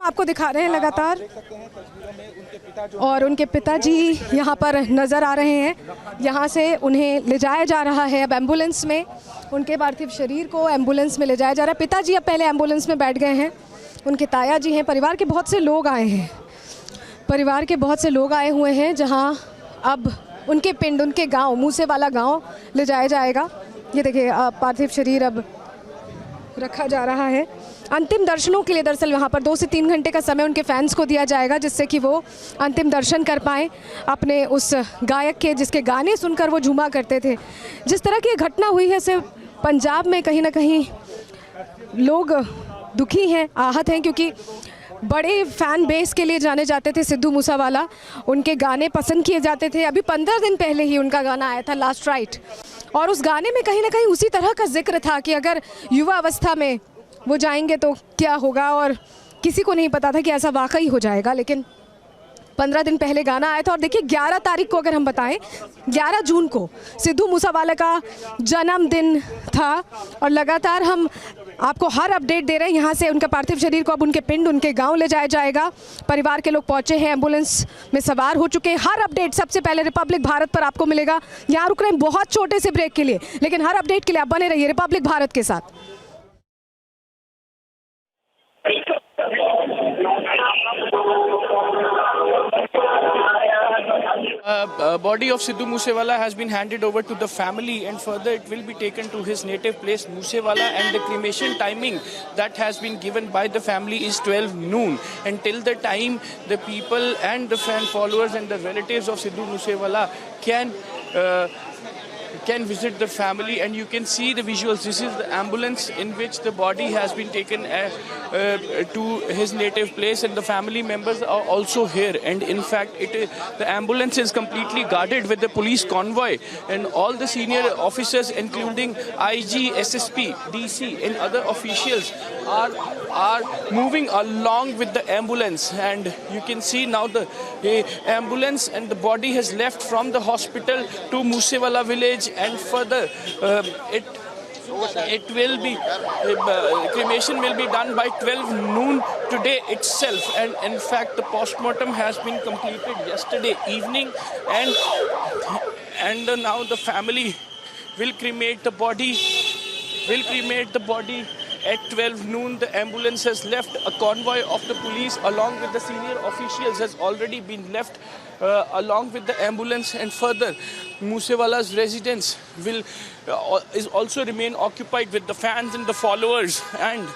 आपको दिखा रहे हैं लगातार, और उनके पिताजी यहाँ पर नज़र आ रहे हैं। यहाँ से उन्हें ले जाया जा रहा है अब एम्बुलेंस में, उनके पार्थिव शरीर को एम्बुलेंस में ले जाया जा रहा है। पिताजी अब पहले एम्बुलेंस में बैठ गए हैं, उनके ताया जी हैं, परिवार के बहुत से लोग आए हैं, परिवार के बहुत से लोग आए हुए हैं, जहाँ अब उनके पिंड, उनके गाँव, मूसेवाला गाँव ले जाया जाएगा। ये देखिए पार्थिव शरीर अब रखा जा रहा है। अंतिम दर्शनों के लिए दरअसल वहाँ पर 2 से 3 घंटे का समय उनके फैंस को दिया जाएगा, जिससे कि वो अंतिम दर्शन कर पाएँ अपने उस गायक के, जिसके गाने सुनकर वो झूमा करते थे। जिस तरह की घटना हुई है, सिर्फ पंजाब में कहीं ना कहीं लोग दुखी हैं, आहत हैं, क्योंकि बड़े फ़ैन बेस के लिए जाने जाते थे सिद्धू मूसेवाला, उनके गाने पसंद किए जाते थे। अभी 15 दिन पहले ही उनका गाना आया था लास्ट राइट, और उस गाने में कहीं ना कहीं उसी तरह का जिक्र था कि अगर युवा अवस्था में वो जाएंगे तो क्या होगा, और किसी को नहीं पता था कि ऐसा वाकई हो जाएगा। लेकिन 15 दिन पहले गाना आया था, और देखिए 11 तारीख को अगर हम बताएं, 11 जून को सिद्धू मूसेवाला का जन्मदिन था, और लगातार हम आपको हर अपडेट दे रहे हैं। यहाँ से उनका पार्थिव शरीर को अब उनके पिंड, उनके गांव ले जाया जाएगा। परिवार के लोग पहुँचे हैं, एम्बुलेंस में सवार हो चुके हैं। हर अपडेट सबसे पहले रिपब्लिक भारत पर आपको मिलेगा। यहाँ रुक रहे हैं बहुत छोटे से ब्रेक के लिए, लेकिन हर अपडेट के लिए आप बने रहिए रिपब्लिक भारत के साथ। Body of Sidhu Musewala has been handed over to the family, and further it will be taken to his native place Musewala, and the cremation timing that has been given by the family is 12 noon. Until the time the people and the fan followers and the relatives of Sidhu Musewala can visit the family, and you can see the visuals. This is the ambulance in which the body has been taken to his native place, and the family members are also here. And in fact, the ambulance is completely guarded with the police convoy, and all the senior officers, including IG, SSP, DC, and other officials are moving along with the ambulance. And you can see now the ambulance and the body has left from the hospital to Musewala village, and further it will be cremation will be done by 12 noon today itself. And in fact, the post-mortem has been completed yesterday evening, and now the family will cremate the body at 12 noon. The ambulance has left. A convoy of the police along with the senior officials has already been left along with the ambulance, and further Musewala's residence is also remain occupied with the fans and the followers, and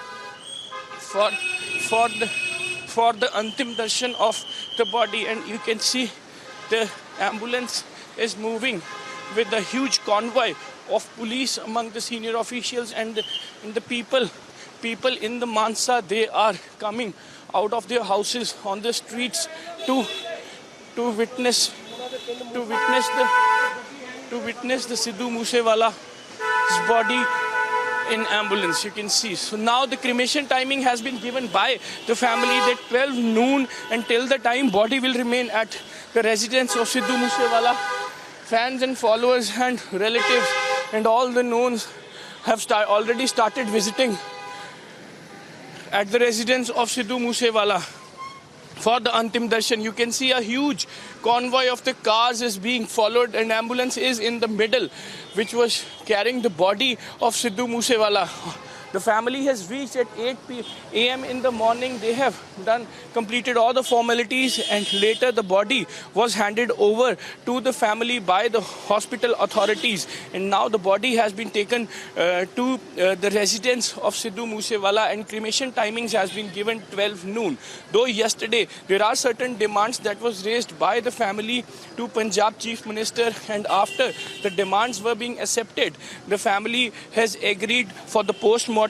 for the antim darshan of the body. And you can see the ambulance is moving with a huge convoy of police among the senior officials, and the people in the Mansa. They are coming out of their houses on the streets to witness the Sidhu Musewala's body in ambulance. You can see. So now the cremation timing has been given by the family that 12 noon, until the time body will remain at the residence of Sidhu Musewala. Fans and followers and relatives and all the knowns have already started visiting at the residence of Sidhu Musewala for the Antim Darshan. You can see a huge convoy of the cars is being followed, and ambulance is in the middle, which was carrying the body of Sidhu Musewala. The family has reached at 8 a.m. in the morning. They have completed all the formalities, and later the body was handed over to the family by the hospital authorities. And now the body has been taken to the residence of Sidhu Musewala, and cremation timings has been given 12 noon. Though yesterday there are certain demands that was raised by the family to Punjab Chief Minister, and after the demands were being accepted, the family has agreed for the post-mortem,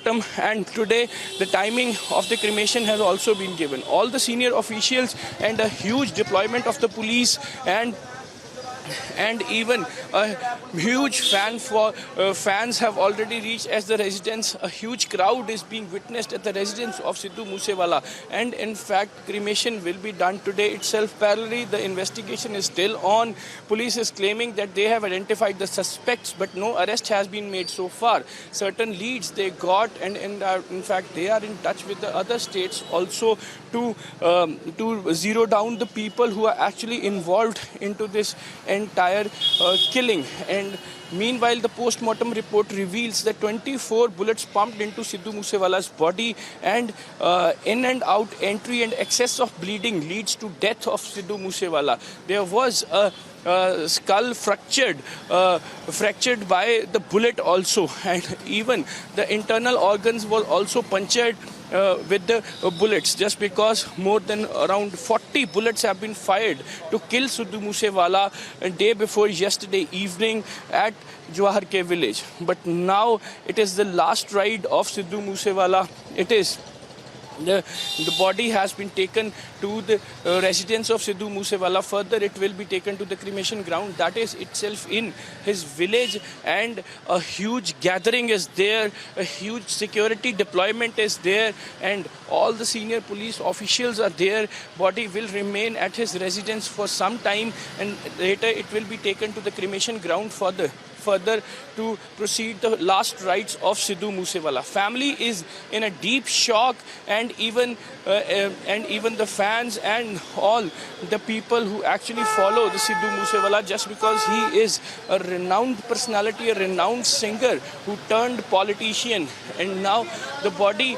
and today the timing of the cremation has also been given. All the senior officials and a huge deployment of the police and and even a huge fans have already reached as the residence. A huge crowd is being witnessed at the residence of Sidhu Musewala, and in fact cremation will be done today itself. Parallelly, the investigation is still on. Police is claiming that they have identified the suspects, but no arrest has been made so far. Certain leads they got, and in fact they are in touch with the other states also to zero down the people who are actually involved into this entire killing. And meanwhile, the post-mortem report reveals that 24 bullets pumped into Sidhu Musewala's body, and in and out entry and excess of bleeding leads to death of Sidhu Musewala. There was a skull fractured by the bullet also, and even the internal organs were also punctured with the bullets, just because more than around 40 bullets have been fired to kill Sidhu Musewala a day before yesterday evening at Jawahar Ke village. But now it is the last ride of Sidhu Musewala. It is the body has been taken to the residence of Sidhu Musewala. Further, it will be taken to the cremation ground that is itself in his village, and a huge gathering is there, a huge security deployment is there, and all the senior police officials are there. Body will remain at his residence for some time, and later it will be taken to the cremation ground further to proceed the last rites of Sidhu Musewala. Family is in a deep shock, and even the fans and all the people who actually follow the Sidhu Musewala, just because he is a renowned personality, a renowned singer who turned politician, and now the body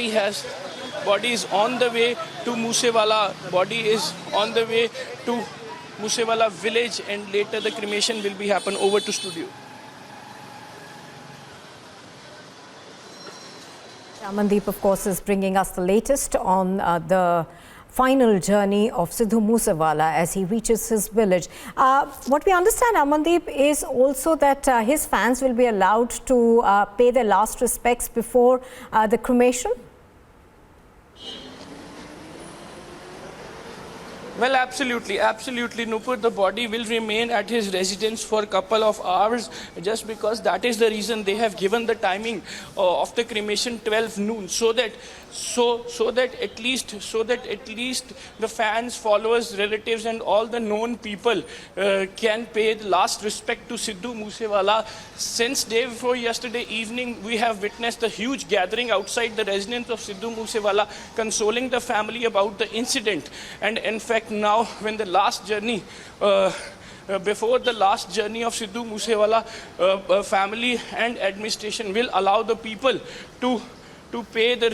is on the way to Musewala. Body is on the way to Musewala village, and later the cremation will be happen. Over to studio. Amandeep, of course, is bringing us the latest on the final journey of Sidhu Musewala as he reaches his village. What we understand, Amandeep, is also that his fans will be allowed to pay their last respects before the cremation. Well, absolutely, Nupur. The body will remain at his residence for a couple of hours, just because that is the reason they have given the timing of the cremation 12 noon, so that at least the fans, followers, relatives, and all the known people can pay the last respect to Sidhu Musewala. Since day before yesterday evening, we have witnessed a huge gathering outside the residence of Sidhu Musewala, consoling the family about the incident. And in fact, now when the last journey before the last journey of Sidhu Musewala, family and administration will allow the people to pay the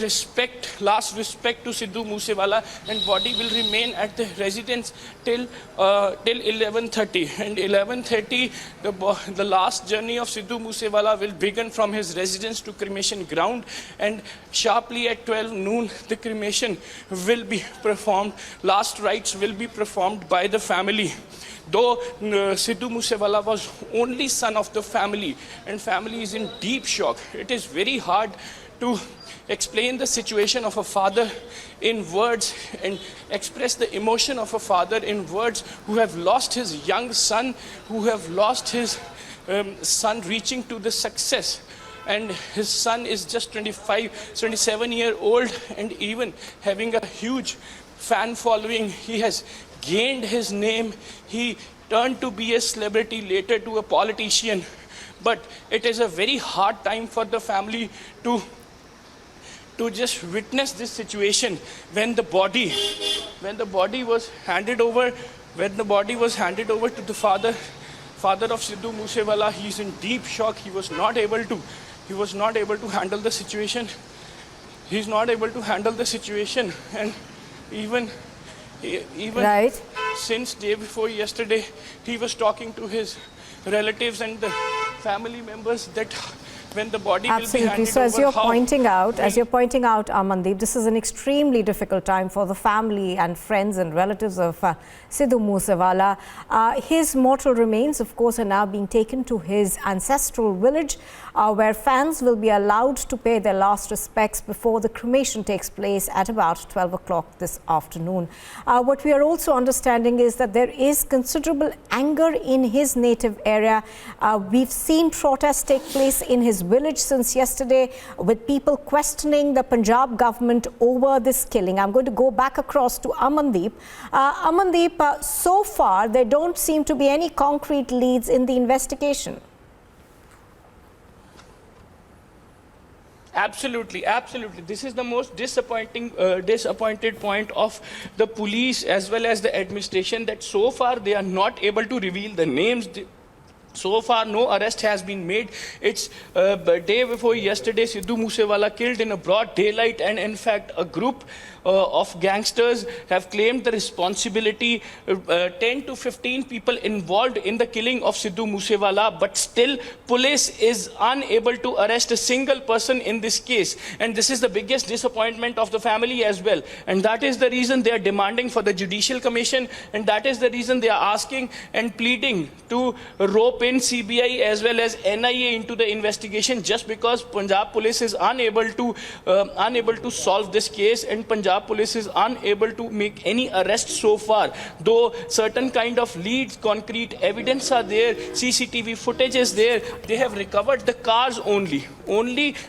last respect to Sidhu Musewala, and body will remain at the residence till 11:30. And 11:30, the last journey of Sidhu Musewala will begin from his residence to cremation ground, and sharply at 12 noon, the cremation will be performed. Last rites will be performed by the family. Though Sidhu Musewala was only son of the family, and family is in deep shock, it is very hard to explain the situation of a father in words and express the emotion of a father in words, who have lost his young son, who have lost his son reaching to the success. And his son is just 27-year-old, and even having a huge fan following. He has gained his name. He turned to be a celebrity, later to a politician. But it is a very hard time for the family to just witness this situation when the body was handed over to the father of Sidhu Musewala. He's in deep shock. He was not able to handle the situation. He's not able to handle the situation, and even right. Since day before yesterday, he was talking to his relatives and the family members that when the body will be Absolutely. handed So as over. you're pointing out, Amandeep, this is an extremely difficult time for the family and friends and relatives of Sidhu Musewala. His mortal remains, of course, are now being taken to his ancestral village, where fans will be allowed to pay their last respects before the cremation takes place at about 12 o'clock this afternoon. What we are also understanding is that there is considerable anger in his native area. We've seen protests take place in his village since yesterday, with people questioning the Punjab government over this killing. I'm going to go back across to Amandeep. Amandeep, so far there don't seem to be any concrete leads in the investigation. Absolutely, absolutely. This is the most disappointed point of the police as well as the administration, that so far they are not able to reveal the names. So far, no arrest has been made. It's day before yesterday, Sidhu Musewala killed in a broad daylight, and in fact, a group of gangsters have claimed the responsibility. 10 to 15 people involved in the killing of Sidhu Musewala, but still, police is unable to arrest a single person in this case. And this is the biggest disappointment of the family as well. And that is the reason they are demanding for the Judicial Commission, and that is the reason they are asking and pleading to rope in CBI as well as NIA into the investigation, just because Punjab police is unable to solve this case, and Punjab police is unable to make any arrest so far. Though certain kind of leads, concrete evidence are there, CCTV footage is there, they have recovered the cars only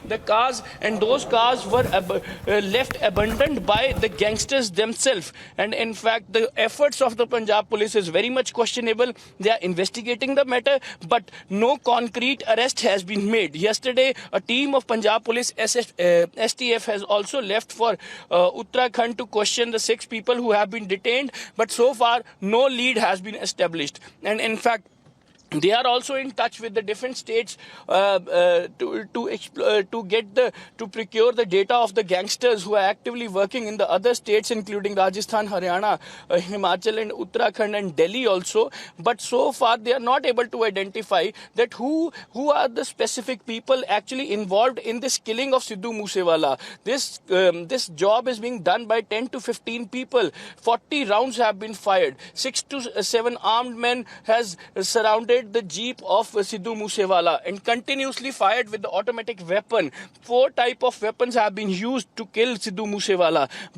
the cars, and those cars were left abandoned by the gangsters themselves. And in fact, the efforts of the Punjab police is very much questionable. They are investigating the matter, but no concrete arrest has been made. Yesterday, a team of Punjab police STF has also left for Uttarakhand to question the 6 people who have been detained, but so far no lead has been established. And in fact, they are also in touch with the different states to procure the data of the gangsters who are actively working in the other states, including Rajasthan, Haryana, Himachal and Uttarakhand and Delhi also. But so far they are not able to identify that who are the specific people actually involved in this killing of Sidhu Musewala. This job is being done by 10 to 15 people. 40 rounds have been fired. 6 to 7 armed men has surrounded the jeep of Sidhu Musewala and continuously fired with the automatic weapon. 4 types of weapons have been used to kill Sidhu Musewala.